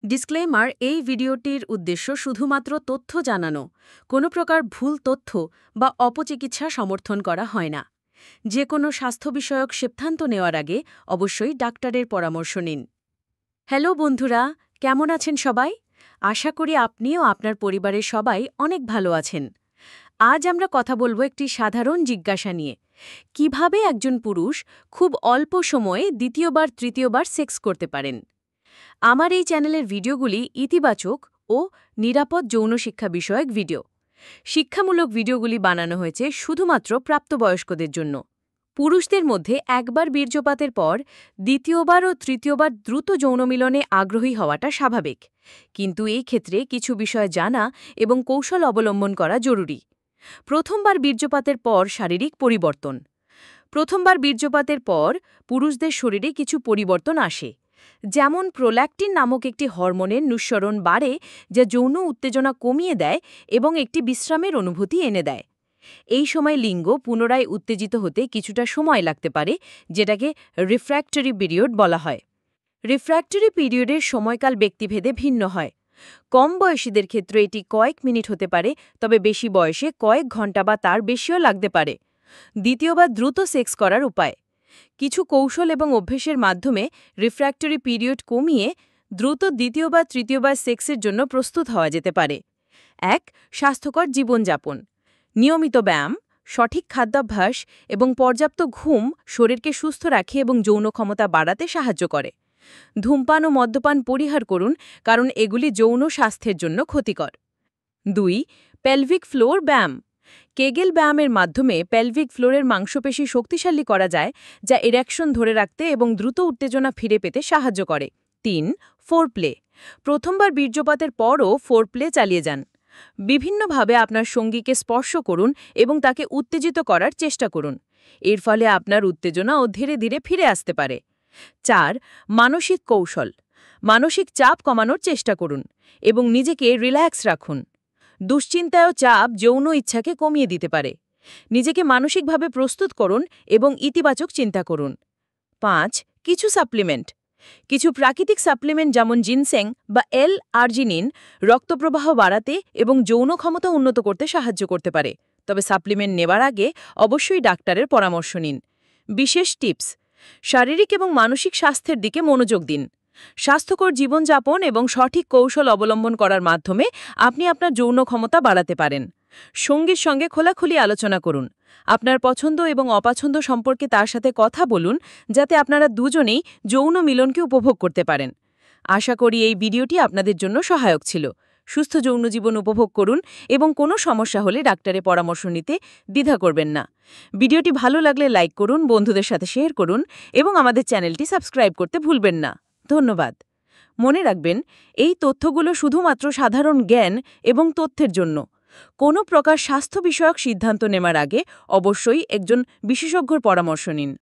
Disclaimer, এই ভিডিওটির উদ্দেশ্য শুধুমাত্র তথ্য জানানো, কোনো প্রকার ভুল তথ্য বা অপচিকিৎসা সমর্থন করা হয় না। যে কোনো স্বাস্থ্য বিষয়ক সিদ্ধান্ত নেওয়ার আগে অবশ্যই ডাক্তারের পরামর্শ নিন। হ্যালো বন্ধুরা, কেমন আছেন সবাই? আশা করি আপনিও আপনার পরিবারের সবাই অনেক ভালো আছেন। আজ আমরা কথা বলবো একটি সাধারণ জিজ্ঞাসা নিয়ে। কিভাবে একজন পুরুষ খুব অল্প সময়ে দ্বিতীয়বার তৃতীয়বার সেক্স করতে পারেন? আমার এই চ্যানেলের ভিডিওগুলি ইতিবাচক ও নিরাপদ যৌন শিক্ষা বিষয়ক ভিডিও। শিক্ষামূলক ভিডিওগুলি বানানো হয়েছে শুধুমাত্র প্রাপ্তবয়স্কদের জন্য। পুরুষদের মধ্যে একবার বীর্যপাতের পর দ্বিতীয়বার ও তৃতীয়বার দ্রুত যৌন মিলনে আগ্রহী হওয়াটা স্বাভাবিক, কিন্তু এই ক্ষেত্রে কিছু বিষয় জানা এবং কৌশল অবলম্বন করা জরুরি। প্রথমবার বীর্যপাতের পর শারীরিক পরিবর্তন। প্রথমবার বীর্যপাতের পর পুরুষদের শরীরে কিছু পরিবর্তন আসে, যেমন প্রোল্যাক্টিন নামক একটি হরমোনের নিঃসরণ বাড়ে, যা যৌন উত্তেজনা কমিয়ে দেয় এবং একটি বিশ্রামের অনুভূতি এনে দেয়। এই সময় লিঙ্গ পুনরায় উত্তেজিত হতে কিছুটা সময় লাগতে পারে, যেটাকে রিফ্র্যাক্টরি পিরিয়ড বলা হয়। রিফ্র্যাক্টরি পিরিয়ডের সময়কাল ব্যক্তিভেদে ভিন্ন হয়। কম বয়সীদের ক্ষেত্রে এটি কয়েক মিনিট হতে পারে, তবে বেশি বয়সে কয়েক ঘন্টা বা তার বেশিও লাগতে পারে। দ্বিতীয়বার দ্রুত সেক্স করার উপায়। কিছু কৌশল এবং অভ্যেসের মাধ্যমে রিফ্র্যাক্টরি পিরিয়ড কমিয়ে দ্রুত দ্বিতীয় বা তৃতীয়বার সেক্সের জন্য প্রস্তুত হওয়া যেতে পারে। ১. স্বাস্থ্যকর জীবনযাপন। নিয়মিত ব্যায়াম, সঠিক খাদ্যাভ্যাস এবং পর্যাপ্ত ঘুম শরীরকে সুস্থ রাখে এবং যৌন ক্ষমতা বাড়াতে সাহায্য করে। ধূমপান ও মদ্যপান পরিহার করুন, কারণ এগুলি যৌন স্বাস্থ্যের জন্য ক্ষতিকর। ২. পেলভিক ফ্লোর ব্যায়াম। কেগেল ব্যায়ামের মাধ্যমে পেলভিক ফ্লোরের মাংসপেশি শক্তিশালী করা যায়, যা ইরেকশন ধরে রাখতে এবং দ্রুত উত্তেজনা ফিরে পেতে সাহায্য করে। ৩. ফোরপ্লে। প্রথমবার বীর্যপাতের পরও ফোরপ্লে চালিয়ে যান। বিভিন্নভাবে আপনার সঙ্গীকে স্পর্শ করুন এবং তাকে উত্তেজিত করার চেষ্টা করুন। এর ফলে আপনার উত্তেজনাও ধীরে ধীরে ফিরে আসতে পারে। ৪. মানসিক কৌশল। মানসিক চাপ কমানোর চেষ্টা করুন এবং নিজেকে রিল্যাক্স রাখুন। দুশ্চিন্তা ও চাপ যৌন ইচ্ছাকে কমিয়ে দিতে পারে। নিজেকে মানসিকভাবে প্রস্তুত করুন এবং ইতিবাচক চিন্তা করুন। ৫. কিছু সাপ্লিমেন্ট। কিছু প্রাকৃতিক সাপ্লিমেন্ট যেমন জিনসেং বা আর্জিনিন রক্তপ্রবাহ বাড়াতে এবং যৌন ক্ষমতা উন্নত করতে সাহায্য করতে পারে, তবে সাপ্লিমেন্ট নেবার আগে অবশ্যই ডাক্তারের পরামর্শ নিন। বিশেষ টিপস: শারীরিক এবং মানসিক স্বাস্থ্যের দিকে মনোযোগ দিন। স্বাস্থ্যকর জীবনযাপন এবং সঠিক কৌশল অবলম্বন করার মাধ্যমে আপনি আপনার যৌন ক্ষমতা বাড়াতে পারেন। সঙ্গীর সঙ্গে খোলাখুলি আলোচনা করুন। আপনার পছন্দ এবং অপছন্দ সম্পর্কে তার সাথে কথা বলুন, যাতে আপনারা দুজনেই যৌন মিলনকে উপভোগ করতে পারেন। আশা করি এই ভিডিওটি আপনাদের জন্য সহায়ক ছিল। সুস্থ যৌন জীবন উপভোগ করুন এবং কোনো সমস্যা হলে ডাক্তারের পরামর্শ নিতে দ্বিধা করবেন না। ভিডিওটি ভালো লাগলে লাইক করুন, বন্ধুদের সাথে শেয়ার করুন এবং আমাদের চ্যানেলটি সাবস্ক্রাইব করতে ভুলবেন না। ধন্যবাদ। মনে রাখবেন, এই তথ্যগুলো শুধুমাত্র সাধারণ জ্ঞান এবং তথ্যের জন্য। কোনো প্রকার স্বাস্থ্য বিষয়ক সিদ্ধান্ত নেওয়ার আগে অবশ্যই একজন বিশেষজ্ঞর পরামর্শ নিন।